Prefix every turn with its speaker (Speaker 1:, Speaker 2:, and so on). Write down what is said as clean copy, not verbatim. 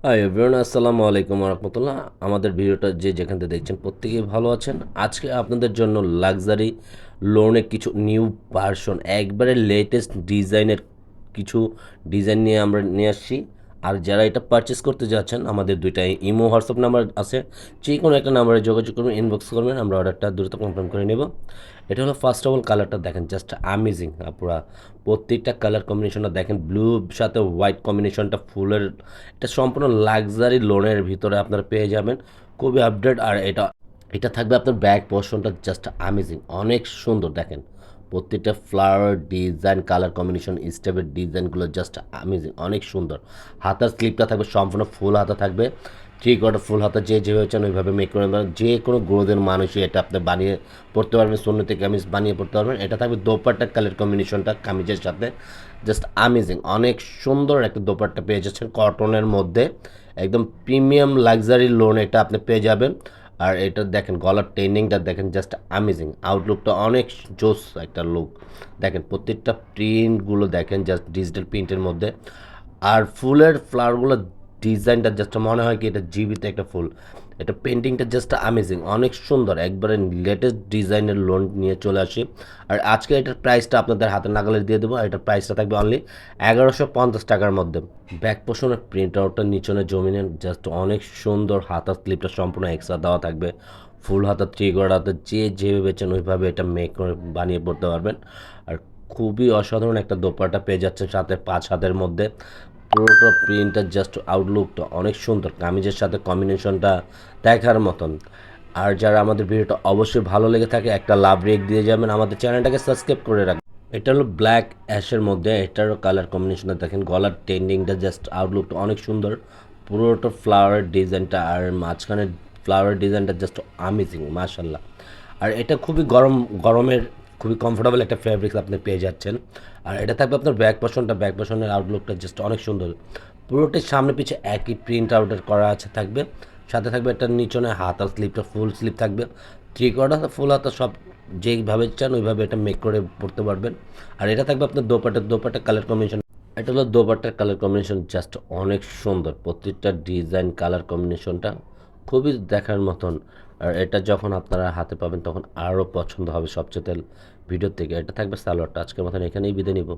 Speaker 1: Hi everyone, আসসালামু আলাইকুম রহমতুল্লাহ। আমাদের ভিডিওটা যে যেখান থেকে দেখছেন প্রত্যেকেই ভালো আছেন। আজকে আপনাদের জন্য লাক্সারি লোনের কিছু নিউ ভার্সন, একবারে লেটেস্ট ডিজাইনের কিছু ডিজাইন নিয়ে আমরা নিয়ে আসছি। আর যারা এটা পারচেস করতে যাচ্ছেন, আমাদের দুইটা ইমো হোয়াটসঅ্যাপ নাম্বার আছে, যে কোনো একটা নাম্বারে যোগাযোগ করবেন, ইনবক্স করবেন, আমরা অর্ডারটা দ্রুত কনফার্ম করে নেব। এটা হলো ফার্স্ট অফ অল কালারটা দেখেন, জাস্ট আমেজিং। পুরা প্রত্যেকটা কালার কম্বিনেশনটা দেখেন, ব্লু সাথে হোয়াইট কম্বিনেশনটা ফুলের, এটা সম্পূর্ণ লাক্সারি লোনের ভিতরে আপনারা পেয়ে যাবেন, খুবই আপডেট। আর এটা এটা থাকবে আপনার ব্যাক পোর্শনটা জাস্ট আমেজিং, অনেক সুন্দর দেখেন। প্রত্যেকটা ফ্লাওয়ার ডিজাইন, কালার কম্বিনেশন, স্টেপের ডিজাইনগুলো জাস্ট আমেজিং, অনেক সুন্দর। হাতার স্লিপটা থাকবে সম্পূর্ণ ফুল হাতা থাকবে, থ্রি কোয়ার্টার ফুল হাতা, যে যেভাবে চান ওইভাবে মেক করে দেবেন। যে কোনো গ্রোদের মানুষই এটা আপনি বানিয়ে পড়তে পারবেন, সুন্নতি কামিজ বানিয়ে পড়তে পারবেন। এটা থাকবে দোপাট্টার কালার কম্বিনেশনটা কামিজের সাথে জাস্ট আমেজিং, অনেক সুন্দর একটা দোপাট্টা পেয়ে যাচ্ছেন কটনের মধ্যে, একদম প্রিমিয়াম লাক্সারি লোন এটা আপনি পেয়ে যাবেন। আর এটা দেখেন গলার টেনিংটা দেখেন, জাস্ট আমেজিং, আউটলুকটা অনেক জোস একটা লুক দেখেন। প্রত্যেকটা প্রিন্টগুলো দেখেন জাস্ট ডিজিটাল প্রিন্টের মধ্যে। আর ফুলের ফ্লাওয়ারগুলো ডিজাইনটা জাস্ট মনে হয় কি এটা জীবিত একটা ফুল। এটা পেন্টিংটা জাস্ট আমেজিং, অনেক সুন্দর, একবারে লেটেস্ট ডিজাইনের লোন নিয়ে চলে আসি। আর আজকে এটার প্রাইসটা আপনাদের হাতে নাগালে দিয়ে দেবো। এটার প্রাইসটা থাকবে অনলি 1150 টাকার মধ্যে। ব্যাক পোর্শনের প্রিন্ট আউটটা নিচনে জমিনে জাস্ট অনেক সুন্দর। হাতার স্লিপটা সম্পূর্ণ এক্সট্রা দেওয়া থাকবে, ফুল হাতা, থ্রি কোয়ার্টার হাতা, যে যেভাবে বেছেন ওইভাবে এটা মেক করে বানিয়ে পড়তে পারবেন। আর খুবই অসাধারণ একটা দোপাট্টা পেয়ে যাচ্ছেন সাথে 5 হাতের মধ্যে। পুরোটা প্রিন্টটা জাস্ট আউটলুকটা অনেক সুন্দর, কামিজের সাথে কম্বিনেশনটা দেখার মতন। আর যারা আমাদের ভিডিওটা অবশ্যই ভালো লেগে থাকে একটা লাভ রেক দিয়ে যাবেন, আমাদের চ্যানেলটাকে সাবস্ক্রাইব করে রাখবেন। এটা হলো ব্ল্যাক অ্যাশের মধ্যে, এটারও কালার কম্বিনেশনটা দেখেন, গলার টেন্ডিংটা জাস্ট আউটলুকটা অনেক সুন্দর, পুরোটা ফ্লাওয়ার ডিজাইনটা, আর মাঝখানে ফ্লাওয়ার ডিজাইনটা জাস্ট আমেজিং মাশাল্লাহ। আর এটা খুবই গরমের খুবই কমফোর্টেবল একটা ফ্যাব্রিক্স আপনি পেয়ে যাচ্ছেন। আর এটা থাকবে আপনার ব্যাক পোর্শনের আউটলুকটা জাস্ট অনেক সুন্দর, পুরোটাই সামনে পিছে একই প্রিন্ট আউটের করা আছে থাকবে। সাথে থাকবে এটার নিচনে হাত আর স্লিপটা ফুল স্লিপ থাকবে, থ্রি কোয়ার্টার ফুল হাতা, সব যেইভাবে চান ওইভাবে এটা মেক করে পড়তে পারবেন। আর এটা থাকবে আপনার দোপাট্টা কালার কম্বিনেশন। এটা হলো দোপাট্টার কালার কম্বিনেশন, জাস্ট অনেক সুন্দর, প্রত্যেকটা ডিজাইন কালার কম্বিনেশনটা খুবই দেখার মতন। আর এটা যখন আপনারা হাতে পাবেন তখন আরও পছন্দ হবে সবচেয়ে ভিডিওর থেকে। এটা থাকবে সালোয়ারটা। আজকের মতন এখানেই বিদায় নিব।